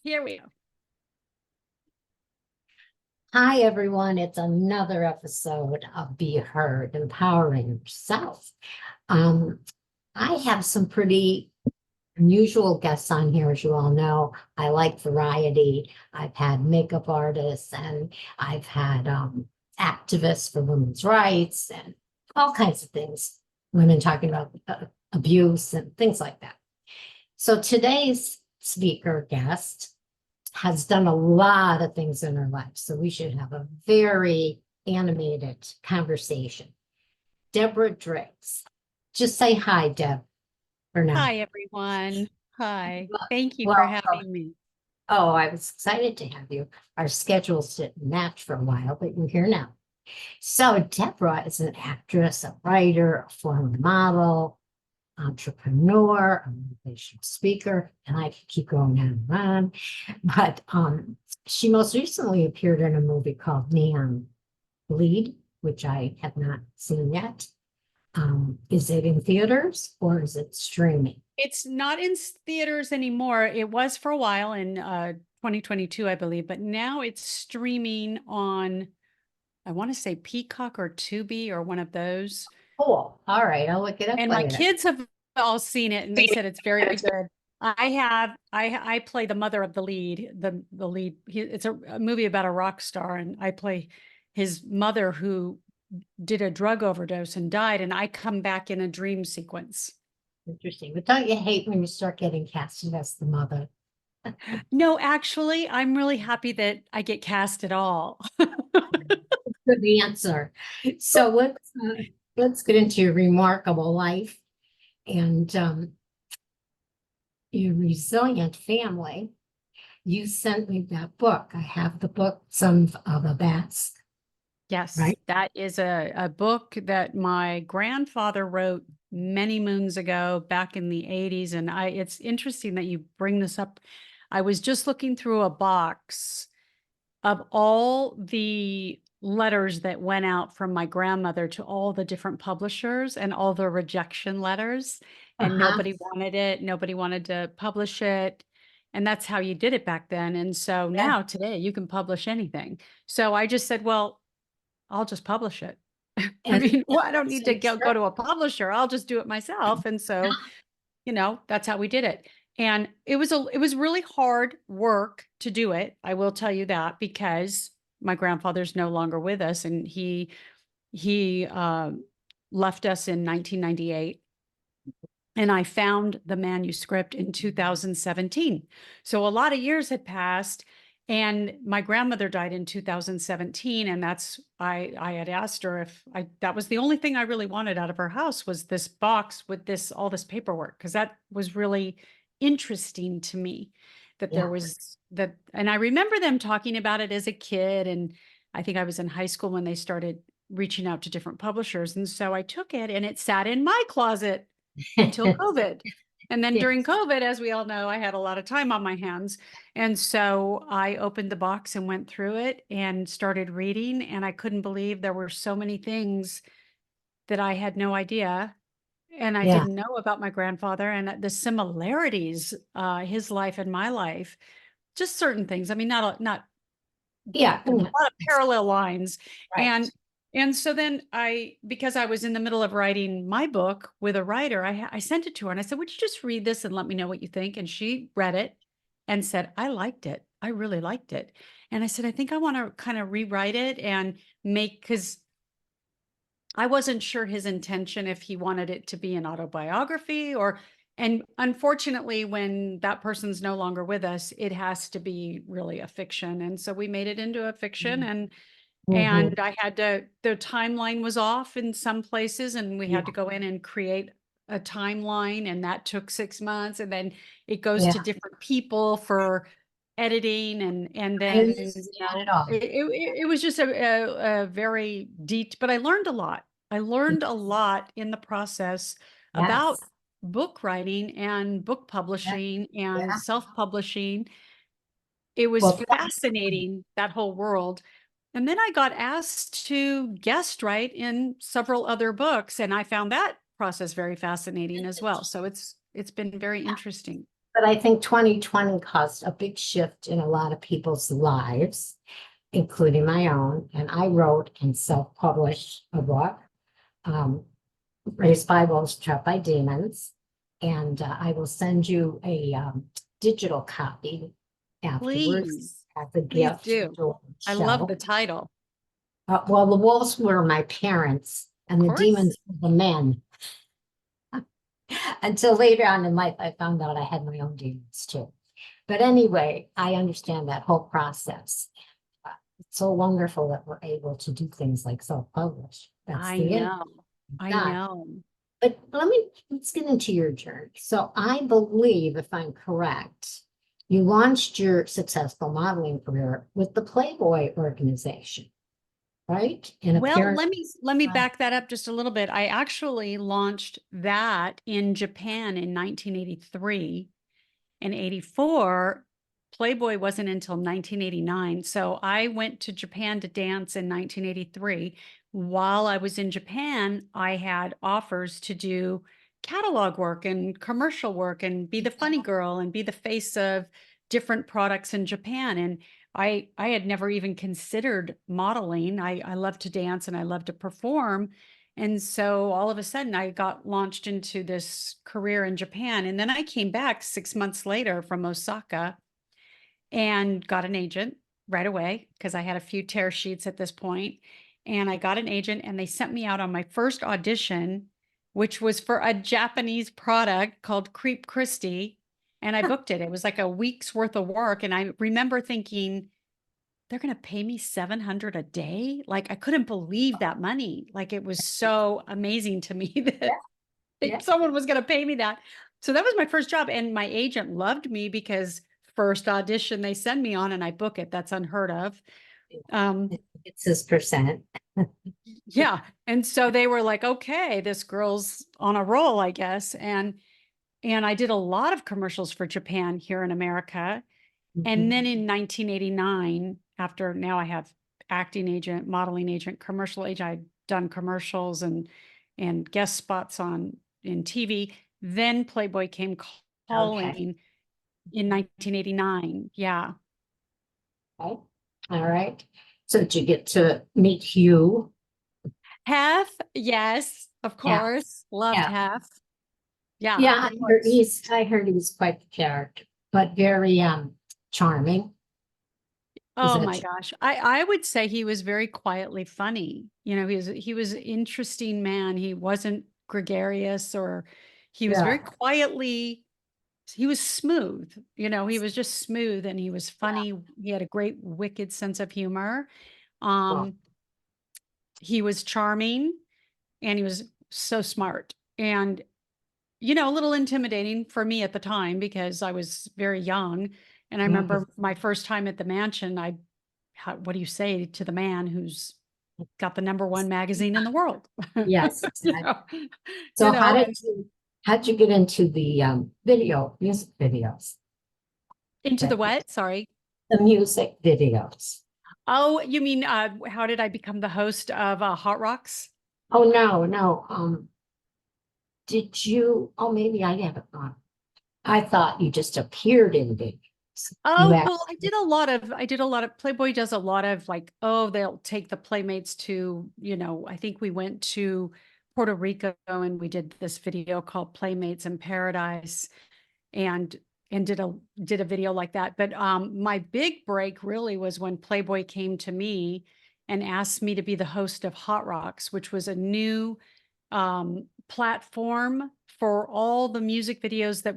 Here we go. Hi, everyone. It's another episode of Be Heard, Empowering Yourself. Um, I have some pretty unusual guests on here, as you all know. I like variety. I've had makeup artists and I've had activists for women's rights and all kinds of things, women talking about abuse and things like that. So today's speaker guest has done a lot of things in her life. So we should have a very animated conversation. Deborah Driggs. Just say hi, Deb, for now. Hi, everyone. Hi. Thank you for Welcome. having me. Oh, I was excited to have you. Our schedules didn't match for a while, but you're here now. So Deborah is an actress, a writer, a former model, entrepreneur, a motivational speaker, and I could keep going on and on. But she most recently appeared in a movie called Neon Bleed, which I have not seen yet. Is it in theaters or is it streaming? It's not in theaters anymore. It was for a while in 2022, I believe, but now it's streaming on, I want to say Peacock or Tubi or one of those. Cool. All right, I'll look it up And my later. kids have all seen it and they said it's very good. I play the mother of the lead, the lead. It's a movie about a rock star, and I play his mother who did a drug overdose and died, and I come back in a dream sequence. Interesting. But don't you hate when you start getting casted as the mother? No, actually, I'm really happy that I get cast at all. Good answer. So let's get into your remarkable life and your resilient family. You sent me that book. I have the book, Some of the Best, Yes, right? that is a book that my grandfather wrote many moons ago, back in the 80s. And it's interesting that you bring this up. I was just looking through a box of all the letters that went out from my grandmother to all the different publishers and all the rejection letters, and Uh-huh. nobody wanted it. Nobody wanted to publish it. And that's how you did it back then. And so Yeah. now today you can publish anything. So I just said, well, I'll just publish it. I And mean, well, I don't that's need so to go true. to a publisher. I'll just do it myself. And so, that's how we did it. And it was really hard work to do it. I will tell you that, because my grandfather's no longer with us, and he left us in 1998. And I found the manuscript in 2017. So a lot of years had passed, and my grandmother died in 2017. And I had asked her if that was the only thing I really wanted out of her house, was this box with all this paperwork, because that was really interesting to me, that there Yeah. was that. And I remember them talking about it as a kid. And I think I was in high school when they started reaching out to different publishers. And so I took it, and it sat in my closet until COVID. And then Yeah. during COVID, as we all know, I had a lot of time on my hands. And so I opened the box and went through it and started reading. And I couldn't believe there were so many things that I had no idea and I Yeah. didn't know about my grandfather, and the similarities, his life and my life, just certain things. I mean, not Yeah. there's a lot of parallel lines. Right. And so then because I was in the middle of writing my book with a writer, I sent it to her and I said, would you just read this and let me know what you think? And she read it and said, I liked it. I really liked it. And I said, I think I want to kind of rewrite it and because I wasn't sure his intention, if he wanted it to be an autobiography and unfortunately, when that person's no longer with us, it has to be really a fiction. And so we made it into a fiction, Mhm. and I had to, the timeline was off in some places, and we had to Yeah. go in and create a timeline, and that took 6 months. And then it goes Yeah. to different people for editing, and I then, understand it all. it was just a very deep, but I learned a lot. I learned a lot in the process about Yes. book writing and book Yeah. publishing and Yeah. self-publishing. It was Well, that- fascinating, that whole world. And then I got asked to guest write in several other books, and I found that process very fascinating as well. So it's been very interesting. But I think 2020 caused a big shift in a lot of people's lives, including my own. And I wrote and self-published a book, um, Raised by Wolves, Trapped by Demons. And I will send you a digital copy afterwards Please, as a please gift do. to the I love show. the title. Well, the wolves were my parents Of and the course. demons were the men. Until later on in life, I found out I had my own demons too. But anyway, I understand that whole process. It's so wonderful that we're able to do things like self-publish. That's I the end. know. I God. know. But let's get into your journey. So I believe, if I'm correct, you launched your successful modeling career with the Playboy organization, right? In a Well, parent. let me back that up just a little bit. I actually launched that in Japan in 1983 and 84. Playboy wasn't until 1989. So I went to Japan to dance in 1983. While I was in Japan, I had offers to do catalog work and commercial work and be the funny girl and be the face of different products in Japan. And I had never even considered modeling. I love to dance and I love to perform. And so all of a sudden I got launched into this career in Japan. And then I came back 6 months later from Osaka and got an agent right away because I had a few tear sheets at this point. And I got an agent and they sent me out on my first audition, which was for a Japanese product called Creep Christie. And I booked it. It was like a week's worth of work. And I remember thinking, they're going to pay me 700 a day. Like I couldn't believe that money. Like it was so amazing to me Yeah, that yeah. someone was going to pay me that. So that was my first job. And my agent loved me because first audition they send me on and I book it. That's unheard of. Um, It's his percent. yeah. And so they were like, okay, this girl's on a roll, I guess. And I did a lot of commercials for Japan here in America. And Mhm. then in 1989, after now I have acting agent, modeling agent, commercial agent, I'd done commercials and guest spots on in TV. Then Playboy came Okay. calling in 1989. Yeah. Okay. All right. So did you get to meet Hugh? Hef, yes, of Yeah. course. Loved Yeah. Hef. Yeah, Yeah, of course. I heard he was quite the character, but very charming. Is Oh that my gosh. I would say he was very quietly funny. You know, he was an interesting man. He wasn't gregarious or he was very yeah. quietly, he was smooth. You know, he was just smooth and he was Yeah. funny. He had a great wicked sense of humor. Well, Um, he was charming and he was so smart. And you know, a little intimidating for me at the time because I was very young. And I mhm. remember my first time at the mansion, what do you say to the man who's got the number 1 magazine in the world? Yes, you exactly. know, you So know, and how'd you get into the music videos? into the That what? Sorry. the music videos. Oh, you mean, how did I become the host of Hot Rocks? Oh no, no. Did you? Oh, maybe I haven't gone. I thought you just appeared in videos. You Oh, act. well, I did a lot of Playboy does a lot of like, oh, they'll take the Playmates to, you know, I think we went to Puerto Rico and we did this video called Playmates in Paradise and did a video like that. But my big break really was when Playboy came to me and asked me to be the host of Hot Rocks, which was a new platform for all the music videos that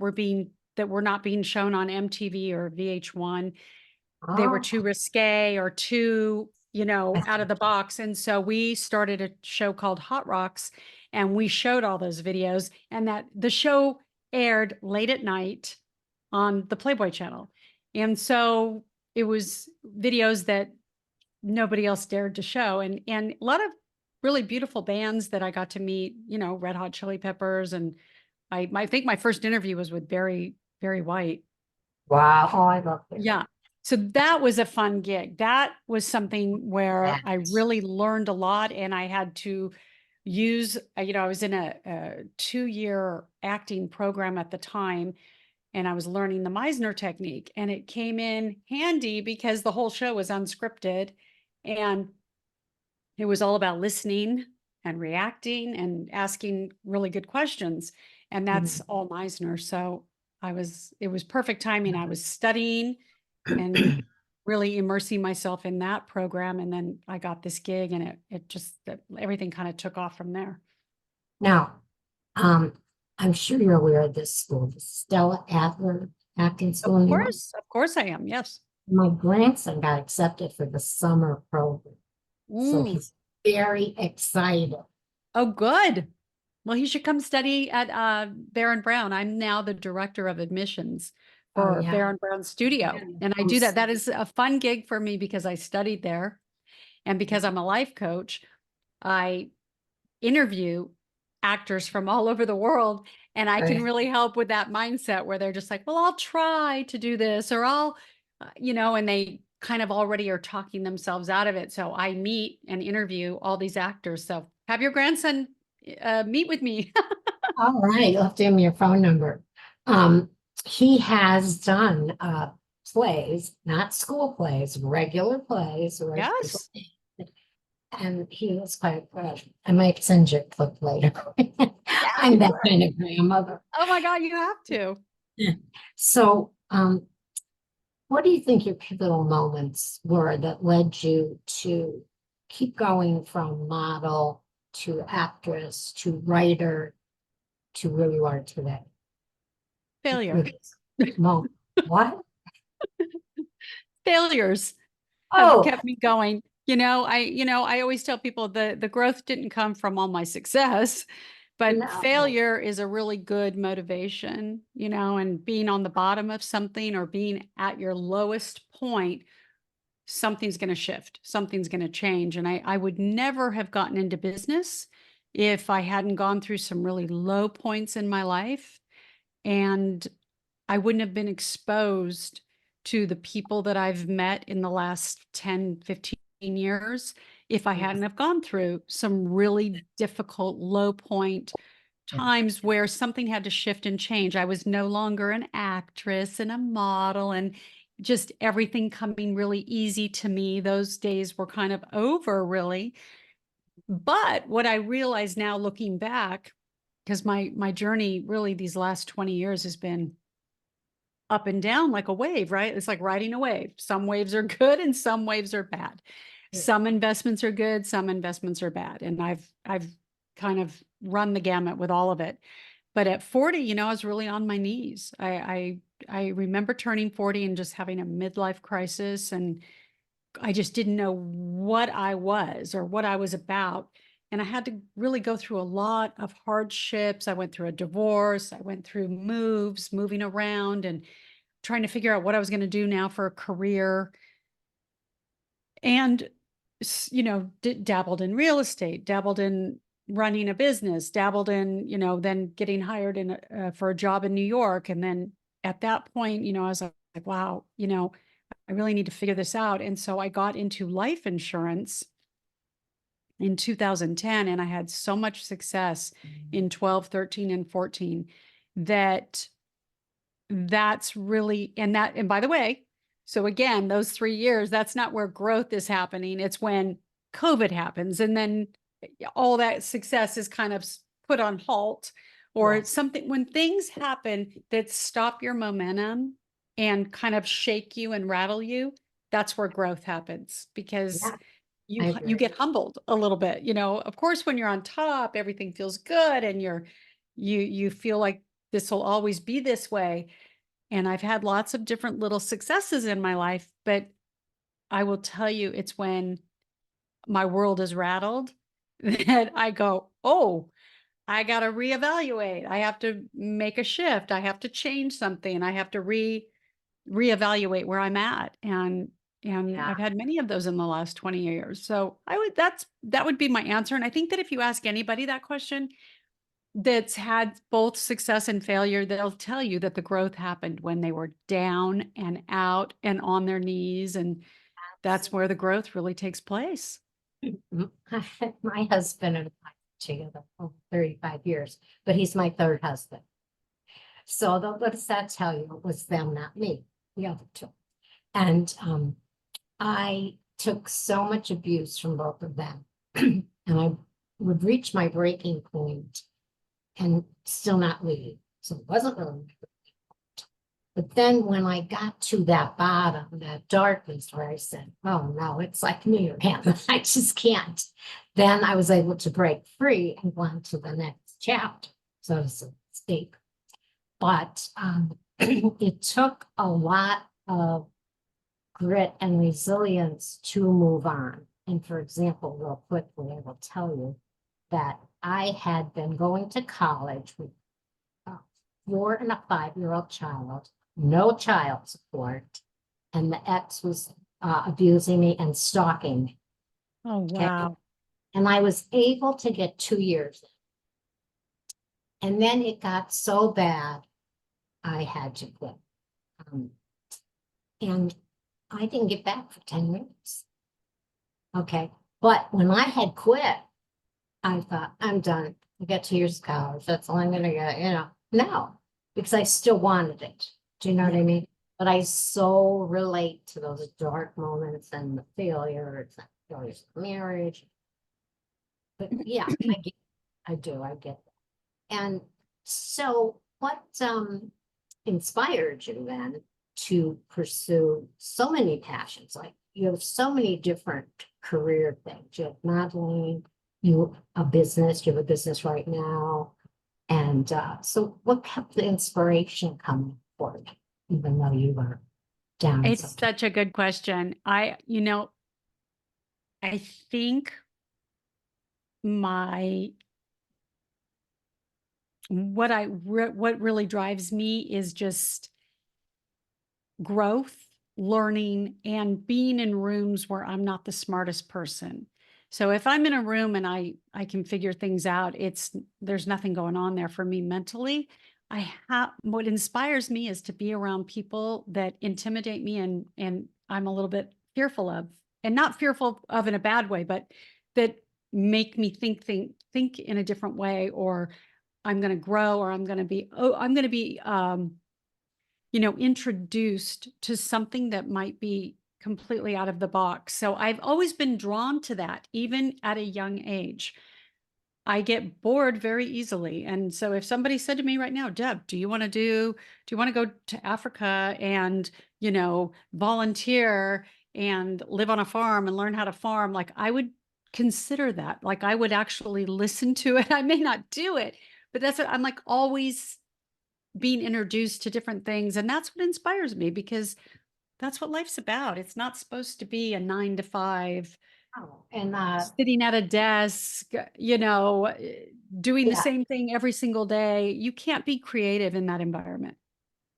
were not being shown on MTV or VH1. They were Oh, too risque or too, you know, I out of see. the box. And so we started a show called Hot Rocks and we showed all those videos and that the show aired late at night on the Playboy channel. And so it was videos that nobody else dared to show and a lot of really beautiful bands that I got to meet, you know, Red Hot Chili Peppers and I think my first interview was with Barry White. Wow. Oh, I love it. Yeah. So that was a fun gig. That was something where That. I really learned a lot and I had to use, you know, I was in a 2-year acting program at the time and I was learning the Meisner technique, and it came in handy because the whole show was unscripted and it was all about listening and reacting and asking really good questions. And that's all Meisner. So it was perfect timing. I was studying and really immersing myself in that program. And then I got this gig, and everything kind of took off from there. Now, I'm sure you're aware of this school, the Stella Adler acting school in New York. Of course I am. Yes. My grandson got accepted for the summer program, so he's very excited. Oh, good. Well, he should come study at Baron Brown. I'm now the director of admissions for Baron Brown Studio. And I do that. That is a fun gig for me because I studied there. And because I'm a life coach, I interview actors from all over the world. And I can really help with that mindset where they're just like, well, I'll try to do this, or I'll, and they kind of already are talking themselves out of it. So I meet and interview all these actors. So have your grandson meet with me. All right, you'll have to give me your phone number. He has done plays, not school plays, regular plays. Yes. And he was quite good. I might send you a clip later. I'm that kind of grandmother. Oh my God, you have to. So, what do you think your pivotal moments were that led you to keep going from model to actress to writer to where you are today? Failure. What? Failures have kept me going. I always tell people the growth didn't come from all my success, but failure is a really good motivation, and being on the bottom of something or being at your lowest point, something's going to shift, something's going to change. And I would never have gotten into business if I hadn't gone through some really low points in my life. And I wouldn't have been exposed to the people that I've met in the last 10, 15 years if I hadn't have gone through some really difficult low point times where something had to shift and change. I was no longer an actress and a model and just everything coming really easy to me. Those days were kind of over, really. But what I realize now looking back, because my journey really these last 20 years has been up and down like a wave, right? It's like riding a wave. Some waves are good and some waves are bad. Some investments are good, some investments are bad. And I've kind of run the gamut with all of it. But at 40, I was really on my knees. I remember turning 40 and just having a midlife crisis, and I just didn't know what I was or what I was about. And I had to really go through a lot of hardships. I went through a divorce. I went through moving around and trying to figure out what I was going to do now for a career. And, dabbled in real estate, dabbled in running a business, dabbled in, then getting hired for a job in New York. And then at that point, I was like, wow, I really need to figure this out. And so I got into life insurance in 2010, and I had so much success in 12, 13, and 14 that's really, and by the way, so again, those 3 years, that's not where growth is happening. It's when COVID happens, and then all that success is kind of put on halt, or it's something when things happen that stop your momentum and kind of shake you and rattle you. That's where growth happens, because you get humbled a little bit. Of course, when you're on top, everything feels good, and you feel like this will always be this way. And I've had lots of different little successes in my life, but I will tell you, it's when my world is rattled that I go, oh, I got to reevaluate. I have to make a shift. I have to change something. I have to reevaluate where I'm at. And I've had many of those in the last 20 years. So that would be my answer. And I think that if you ask anybody that question that's had both success and failure, they'll tell you that the growth happened when they were down and out and on their knees. And that's where the growth really takes place. My husband and I together for 35 years, but he's my third husband. So what does that tell you? It was them, not me, the other two. And I took so much abuse from both of them. And I would reach my breaking point and still not leave. So it wasn't really. But then when I got to that bottom, that darkness where I said, oh no, it's like me or him, I just can't. Then I was able to break free and go on to the next chapter, so to speak. But it took a lot of grit and resilience to move on. And for example, real quickly, I will tell you that I had been going to college with a 4 and a 5-year-old child, no child support, and the ex was abusing me and stalking me. Oh, Okay. wow. And I was able to get 2 years. And then it got so bad, I had to quit. And I didn't get back for 10 minutes. Okay. But when I had quit, I thought, I'm done. I got 2 years of college. That's all I'm going to get, No, because I still wanted it. Do you know what I mean? But I so relate to those dark moments and the failures of marriage. But yeah, I do. I get that. And so what inspired you then to pursue so many passions? Like you have so many different career things. You have modeling, you have a business right now. And so what kept the inspiration coming forward, even though you were down? It's such a good question. I think what really drives me is just growth, learning, and being in rooms where I'm not the smartest person. So if I'm in a room and I can figure things out, there's nothing going on there for me mentally. What inspires me is to be around people that intimidate me and I'm a little bit fearful of, and not fearful of in a bad way, but that make me think in a different way, or I'm going to grow, or I'm going to be introduced to something that might be completely out of the box. So I've always been drawn to that, even at a young age. I get bored very easily. And so if somebody said to me right now, Deb, do you want to go to Africa and, volunteer and live on a farm and learn how to farm? Like I would consider that. Like I would actually listen to it. I may not do it, but that's what I'm like always being introduced to different things. And that's what inspires me, because that's what life's about. It's not supposed to be a 9 to 5, And sitting at a desk, doing the yeah, same thing every single day. You can't be creative in that environment.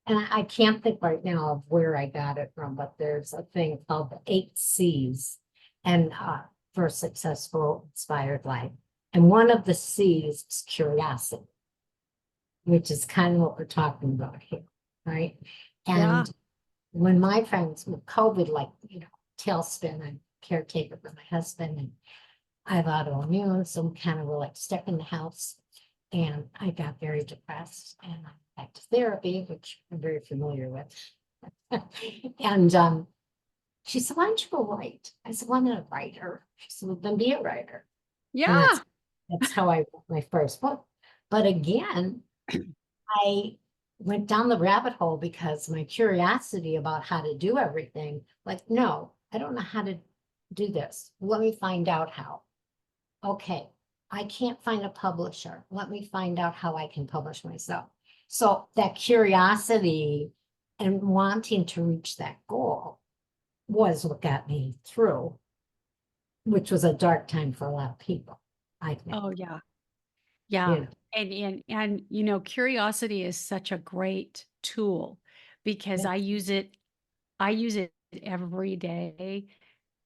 and I can't think right now of where I got it from, but there's a thing called the 8 C's, and for a successful, inspired life. And one of the C's is curiosity, which is kind of what we're talking about here, right? Yeah. And when my friends with COVID, like, tailspin, I'm caretaker for my husband, and I have autoimmune, so we kind of were like stuck in the house. And I got very depressed, and I went back to therapy, which I'm very familiar with. And she said, why don't you go write? I said, well, I'm not a writer. She said, well, then be a writer. And Yeah. that's how I wrote my first book. But again, I went down the rabbit hole because my curiosity about how to do everything, like, no, I don't know how to do this. Let me find out how. Okay, I can't find a publisher. Let me find out how I can publish myself. So that curiosity and wanting to reach that goal was what got me through, which was a dark time for a lot of people, I think. Oh, yeah. Yeah. Yeah. And curiosity is such a great tool, because Yeah. I use it every day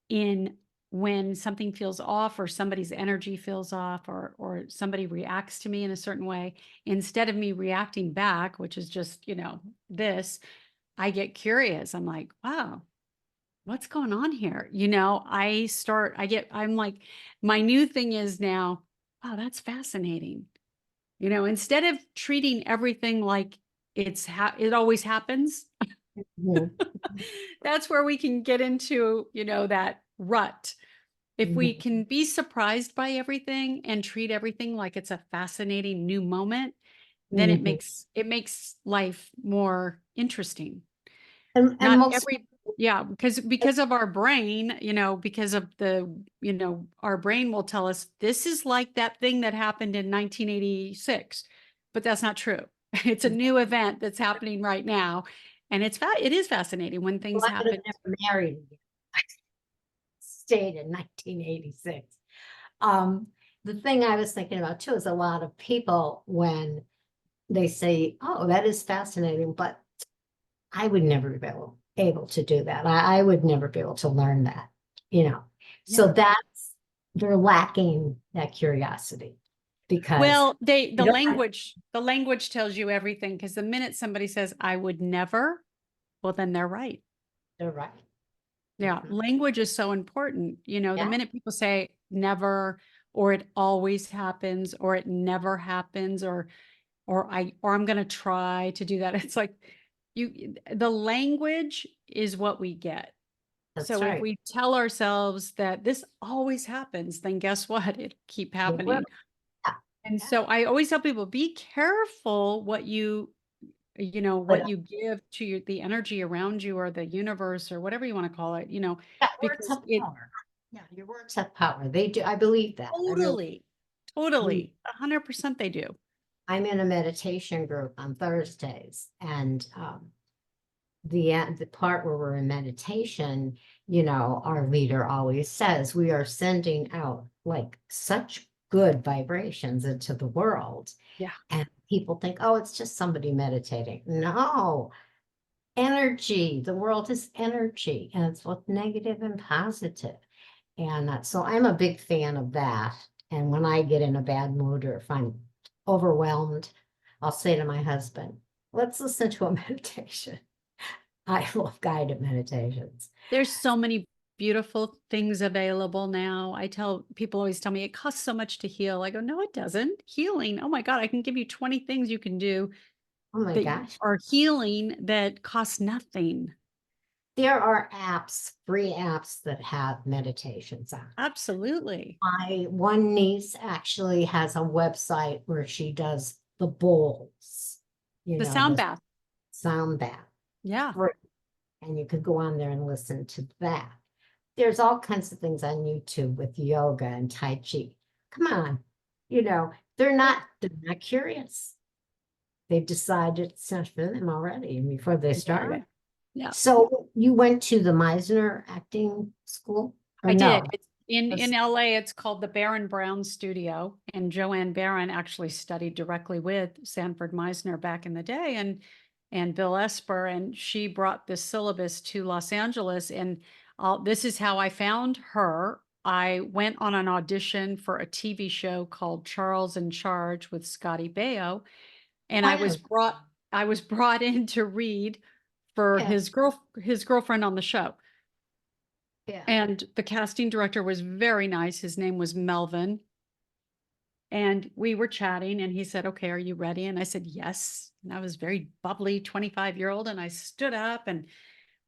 in when something feels off, or somebody's energy feels off, or somebody reacts to me in a certain way. Instead of me reacting back, which is just, this, I get curious. I'm like, wow, what's going on here? I'm like, my new thing is now, wow, that's fascinating. Instead of treating everything like it always happens. Mhm, That's where we can get into, that rut. If we mhm, can be surprised by everything and treat everything like it's a fascinating new moment, then it mhm. makes life more interesting. And Not most every Yeah, because of our brain, because of our brain will tell us this is like that thing that happened in 1986, but that's not true. It's a people new event that's happening right now, and it is fascinating when things I would have happen. never married again. I stayed in 1986. Um, the thing I was thinking about too is a lot of people when they say, "Oh, that is fascinating," but I would never be able to do that. I would never be able to learn that, you know. Yeah. So that's they're lacking that curiosity because Well, they don't have, the language tells you everything, because the minute somebody says, "I would never," well, then they're right. they're right. Yeah, Mhm. language is so important. The Yeah, minute people say never, or it always happens, or it never happens, or I'm going to try to do that. It's like the language is what we get. that's So if right. we tell ourselves that this always happens, then guess what? It keep They will. happening. Yeah, And yeah. so I always tell people, be careful But what you give to the energy around you, or the universe, or whatever you want to call it, yeah, words because have it power. Yeah, your words have power. They do. I believe that. I really totally, believe. totally, 100% they do. I'm in a meditation group on Thursdays, and the part where we're in meditation, our leader always says we are sending out like such good vibrations into the world. Yeah. And people think, oh, it's just somebody meditating. No, energy. The world is energy, and it's both negative and positive. And so I'm a big fan of that. And when I get in a bad mood or if I'm overwhelmed, I'll say to my husband, let's listen to a meditation. I love guided meditations. There's so many beautiful things available now. People always tell me it costs so much to heal. I go, no, it doesn't. Healing. Oh my God, I can give you 20 things you can do Oh my that gosh. are healing that cost nothing. There are apps, free apps that have meditations on. Absolutely. My one niece actually has a website where she does the bowls, The sound the bath. sound bath. Yeah. Free. And you could go on there and listen to that. There's all kinds of things on YouTube with yoga and Tai Chi. Come on, Yeah. they're not curious. They've decided it's not for them already before they Yeah. started. Yeah. So you went to the Meisner acting school or I did. no? It's in That's- LA, it's called the Baron Brown Studio, and Joanne Baron actually studied directly with Sanford Meisner back in the day, and Bill Esper, and she brought this syllabus to Los Angeles, and this is how I found her. I went on an audition for a TV show called Charles in Charge with Scotty Baio, and Wow. I was brought in to read for Yeah, his girlfriend on the show. yeah. And the casting director was very nice. His name was Melvin. And we were chatting, and he said, "Okay, are you ready?" And I said, "Yes." And I was very bubbly 25-year-old. And I stood up and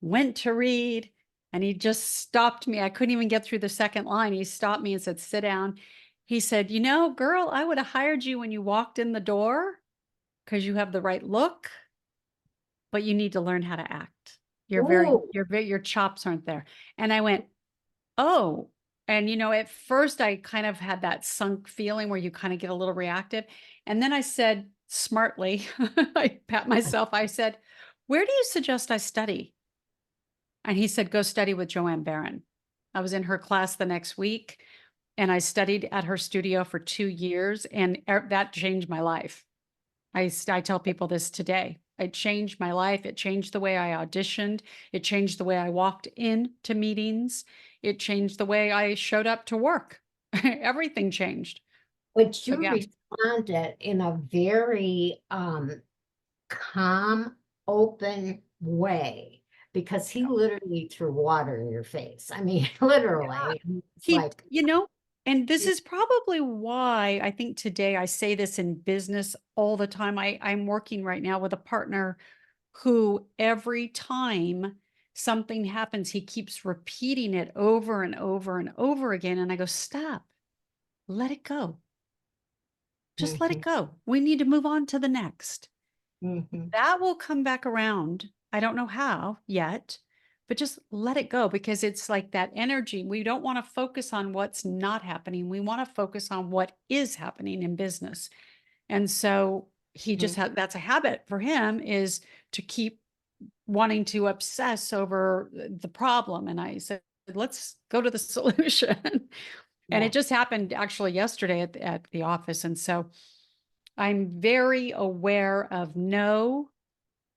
went to read. And he just stopped me. I couldn't even get through the second line. He stopped me and said, "Sit down." He said, "Girl, I would have hired you when you walked in the door because you have the right look, but you need to learn how to act. Ooh, Your chops aren't there." And I went, "Oh." And, at first I kind of had that sunk feeling where you kind of get a little reactive. And then I said smartly, I pat myself, I said, "Where do you suggest I study?" And he said, "Go study with Joanne Baron." I was in her class the next week, and I studied at her studio for 2 years, and that changed my life. I tell people this today. It changed my life. It changed the way I auditioned. It changed the way I walked into meetings. It changed the way I showed up to work. Everything changed. but So you yeah, responded in a very calm, open way because he yeah. literally threw water in your face. I mean, literally. It's He, like, you know, And this is probably why I think today I say this in business all the time. I'm working right now with a partner who every time something happens, he keeps repeating it over and over and over again. And I go, stop, let it go. Just let it Mhm, go. We need to move on to the next. mhm. That will come back around. I don't know how yet, but just let it go because it's like that energy. We don't want to focus on what's not happening. We want to focus on what is happening in business. And so he just Mhm. had that's a habit for him is to keep wanting to obsess over the problem. And I said, let's go to the solution. And Yeah, it just happened actually yesterday at the office. And so I'm very aware of no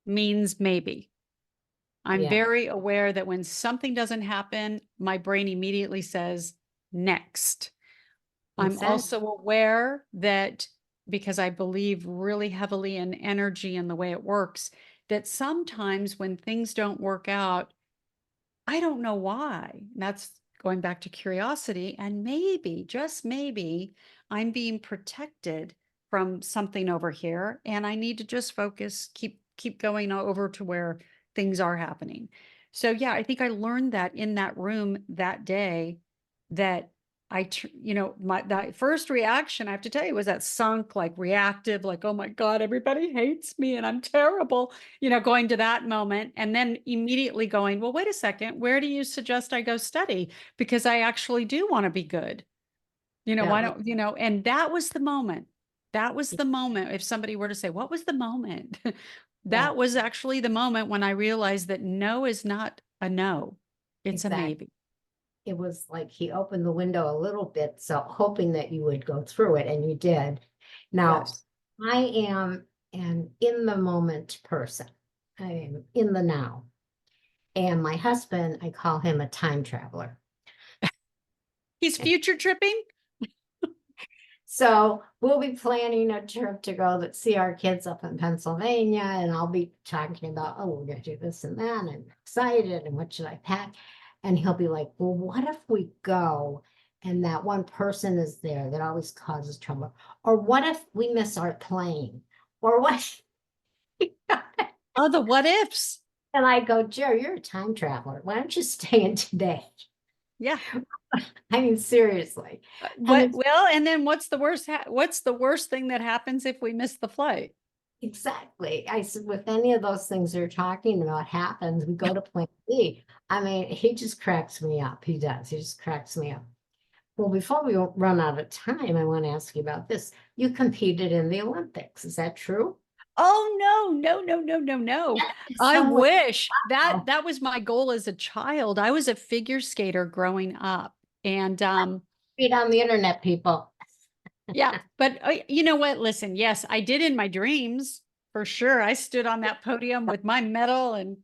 means maybe. I'm yeah, very aware that when something doesn't happen, my brain immediately says next. I'm exactly. also aware that because I believe really heavily in energy and the way it works, that sometimes when things don't work out, I don't know why. That's going back to curiosity. And maybe, just maybe, I'm being protected from something over here. And I need to just focus, keep going over to where things are happening. So yeah, I think I learned that in that room that day that my that first reaction I have to tell you was that sunk, like reactive, like, oh my God, everybody hates me and I'm terrible, going to that moment and then immediately going, well, wait a second, where do you suggest I go study? Because I actually do want to be good. That Why was, don't, and that was the moment. That was the moment. If somebody were to say, what was the moment? yeah, That was actually the moment when I realized that no is not a no, it's a exactly. maybe. It was like he opened the window a little bit, so hoping that you would go through it, and you did. Now, Yes. I am an in the moment person. I am in the now. And my husband, I call him a time traveler. He's future tripping. So we'll be planning a trip to go to see our kids up in Pennsylvania, and I'll be talking about, oh, we're gonna do this and that, and I'm excited, and what should I pack? And he'll be like, well, what if we go and that one person is there that always causes trouble? Or what if we miss our plane? Or what? Oh, the what ifs. And I go, Jerry, you're a time traveler. Why don't you stay in today? Yeah. I mean, seriously. And What, it's well, and then what's the worst thing that happens if we miss the flight? exactly. I said, with any of those things you're talking about happens, we go to plan B. I mean, he just cracks me up. He does. He just cracks me up. Well, before we run out of time, I want to ask you about this. You competed in the Olympics. Is that true? Oh no, no, no, no, no, no. I So, wish that wow. that was my goal as a child. I was a figure skater growing up. And Read on the internet, people. yeah, but you know what? Listen, yes, I did in my dreams for sure. I stood on that podium with my medal and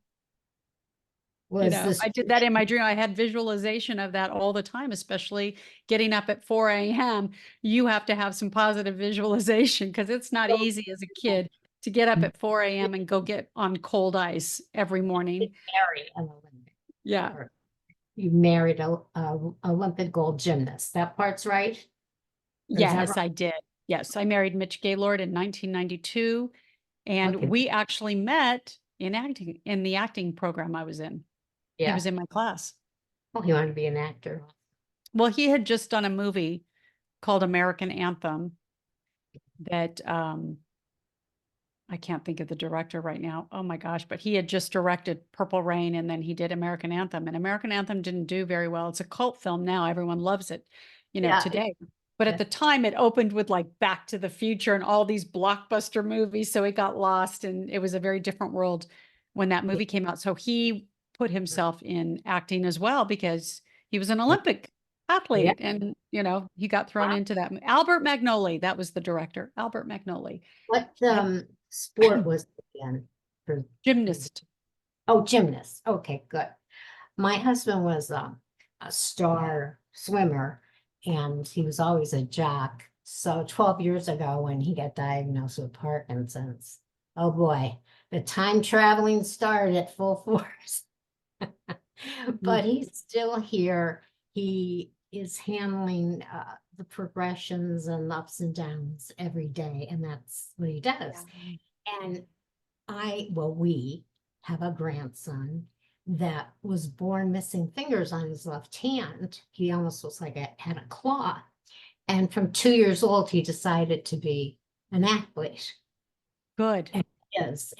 Was this I did that in my dream. I had visualization of that all the time, especially getting up at 4 a.m. You have to have some positive visualization because it's not easy as a kid to get up at 4 a.m. and go get on cold ice every morning. marry an Olympic? Yeah. Or you married a Olympic gold gymnast. That part's right? Or is that Yes, wrong? I did. Yes, I married Mitch Gaylord in 1992, and Okay. we actually met in the acting program I was in. He Yeah. was in my class. Oh, he wanted to be an actor. Well, he had just done a movie called American Anthem that I can't think of the director right now. Oh my gosh, but he had just directed Purple Rain and then he did American Anthem. And American Anthem didn't do very well. It's a cult film now. Everyone loves it, Yeah. today. But at Yeah. the time it opened with like Back to the Future and all these blockbuster movies. So it got lost and it was a very different world when that Yeah. movie came out. So he put himself in acting as well because he was an Yeah. Olympic Yeah. athlete and he got thrown Wow. into that. Albert Magnoli, that was the director, Albert Magnoli. What sport was it again? For Gymnast. oh, gymnast. Okay, good. My husband was a star swimmer, and he was always a jock. So 12 years ago, when he got diagnosed with Parkinson's, oh boy, the time traveling started at full force. Mm. But he's still here. He is handling the progressions and ups and downs every day, and that's what he does. And we have a grandson that was born missing fingers on his left hand. He almost was like had a claw. And from 2 years old, he decided to be an athlete. Good. And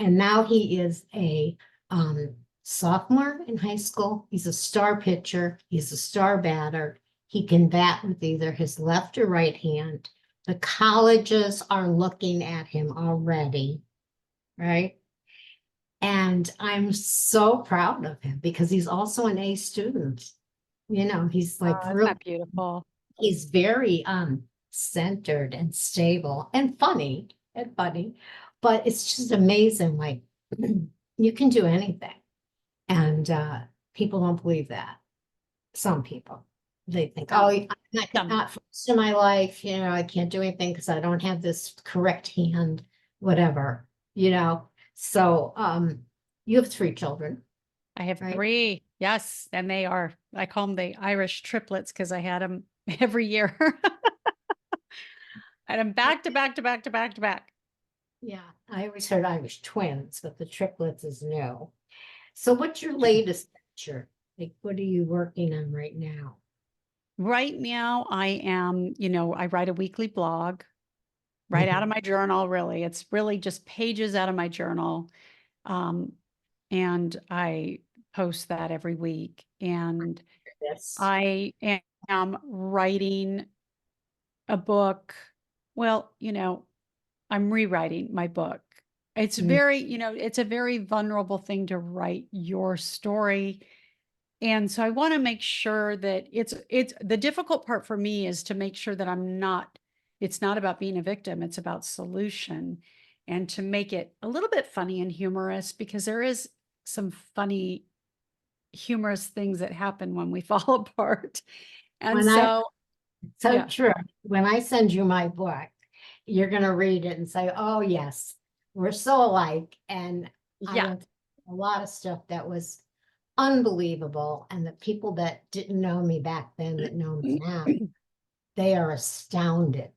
and now he is a sophomore in high school. He's a star pitcher. He's a star batter. He can bat with either his left or right hand. The colleges are looking at him already, right? And I'm so proud of him because he's also an A student. You know, he's like Isn't real, that beautiful? he's very centered and stable and funny, but it's just amazing. Like you can do anything. And people don't believe that. Some people, they think, oh, I'm not first in my life, you know, I can't do anything because I don't have this correct hand, whatever, you know. So you have 3 children. I have right? 3. Yes. And I call them the Irish triplets because I had them every year. I had them back to back to back to back to back. Yeah, I always heard Irish twins, but the triplets is new. So what's your latest venture? Like, what are you working on right now? Right now, I am, I write a weekly blog right out of my journal, really. It's really just pages out of my journal. And I post that every week. And Yes. I am writing a book. Well, I'm rewriting my book. It's very, it's a very vulnerable thing to write your story. And so I want to make sure that it's the difficult part for me is to make sure that it's not about being a victim, it's about solution, and to make it a little bit funny and humorous because there is some funny, humorous things that happen when we fall apart. And When I so, So yeah, true. When I send you my book, you're going to read it and say, oh, yes, we're so alike. And I yeah, went through a lot of stuff that was unbelievable. And the people that didn't know me back then that know me now, they are astounded.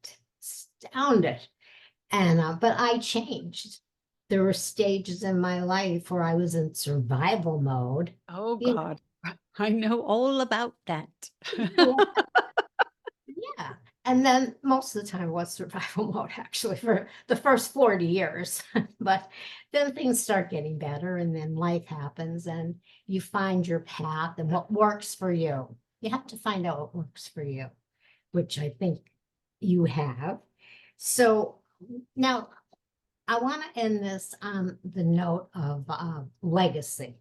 And, but I changed. There were stages in my life where I was in survival mode. oh You God, I know all about that. know, Yeah. And then most of the time was survival mode actually for the first 40 years. But then things start getting better and then life happens and you find your path and what works for you. You have to find out what works for you, which I think you have. So now I want to end this on the note of legacy.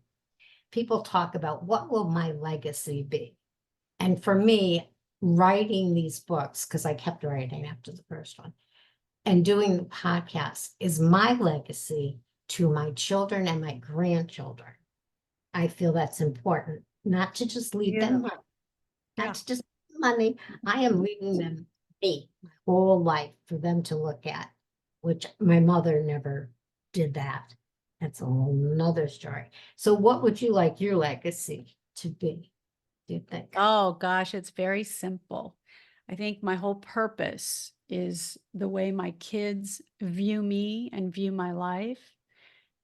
People talk about what will my legacy be? And for me, writing these books, because I kept writing after the first one, and doing the podcast is my legacy to my children and my grandchildren. I feel that's important, not to just leave them money, Yeah. not to just money. I am leaving them me, my whole life for them to look at, which my mother never did that. That's a whole nother story. So what would you like your legacy to be, do you think? Oh gosh, it's very simple. I think my whole purpose is the way my kids view me and view my life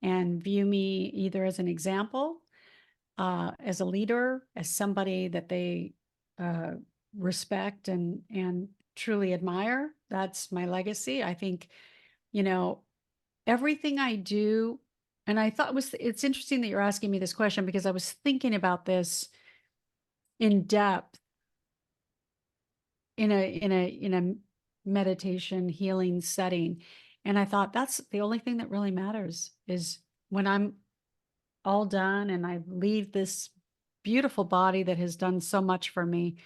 and view me either as an example, as a leader, as somebody that they uh, respect and truly admire. That's my legacy. I think, you know, everything I do, and it's interesting that you're asking me this question because I was thinking about this in depth in a meditation healing setting. And I thought that's the only thing that really matters is when I'm all done and I leave this beautiful body that has done so much for me,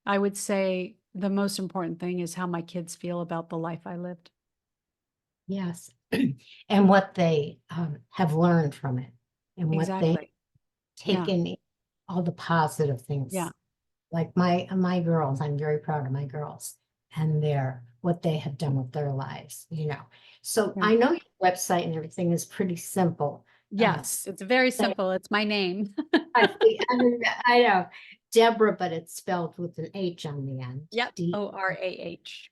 I would say the most important thing is how my kids feel about the life I lived. Yes. And what they have learned from it and what they Exactly. Yeah. taken all the positive Yeah. things. Like my girls, I'm very proud of my girls and their what they have done with their lives, you know. So Yeah. I know your website and everything is pretty simple. Yes. It's very So simple. It's my name. I know. Deborah, but it's spelled with an H on the end. Yep. ORAH.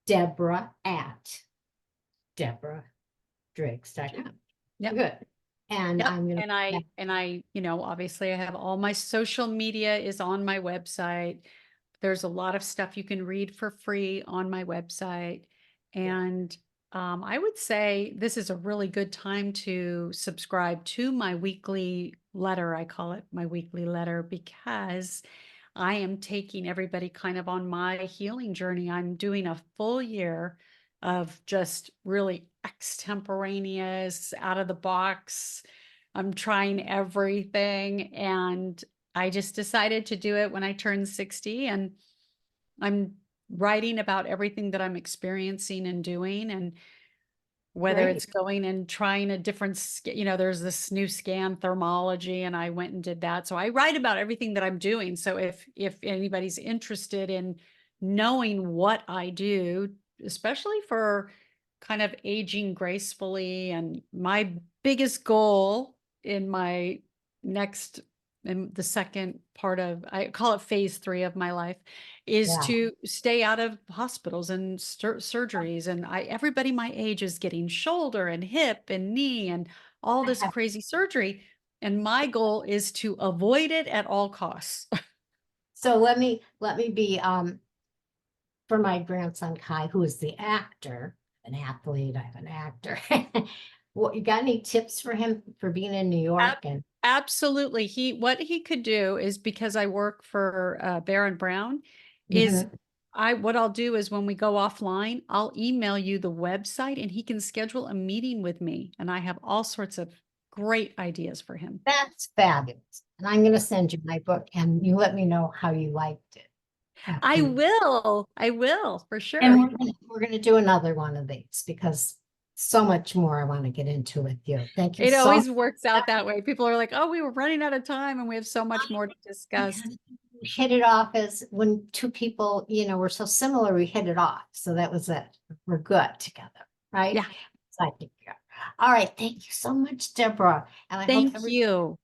Deborah at Deborah Driggs.com. Yep. Good. And Yep. I'm gonna And I, obviously I have all my social media is on my website. There's a lot of stuff you can read for free on my website. And I would say this is a really good time to subscribe to my weekly letter. I call it my weekly letter because I am taking everybody kind of on my healing journey. I'm doing a full year of just really extemporaneous, out of the box. I'm trying everything. And I just decided to do it when I turned 60. And I'm writing about everything that I'm experiencing and doing. And whether great. it's going and trying a different, there's this new scan thermology, and I went and did that. So I write about everything that I'm doing. So if anybody's interested in knowing what I do, especially for kind of aging gracefully, and my biggest goal in my next, in the second part of, I call it phase 3 of my life, is Yeah. to stay out of hospitals and surgeries. And everybody my age is getting shoulder and hip and knee and all this crazy surgery. And my goal is to avoid it at all costs. So let me be for my grandson Kai, who is the actor, an athlete, I'm an actor. What, you got any tips for him for being in New York? And Absolutely. What he could do is, because I work for Bear and Brown, is Mhm. what I'll do is when we go offline, I'll email you the website and he can schedule a meeting with me. And I have all sorts of great ideas for him. That's fabulous. And I'm going to send you my book, and you let me know how you liked it. I after. will. I will for And sure. we're gonna do another one of these because so much more I want to get into with you. Thank you It so much. always works out that way. People are like, oh, we were running out of time and we have so much more to discuss. We hit it off as when two people, were so similar, we hit it off. So that was it. We're good together, right? Yeah. So I think, yeah. All right. Thank you so much, Deborah. And I hope Thank you.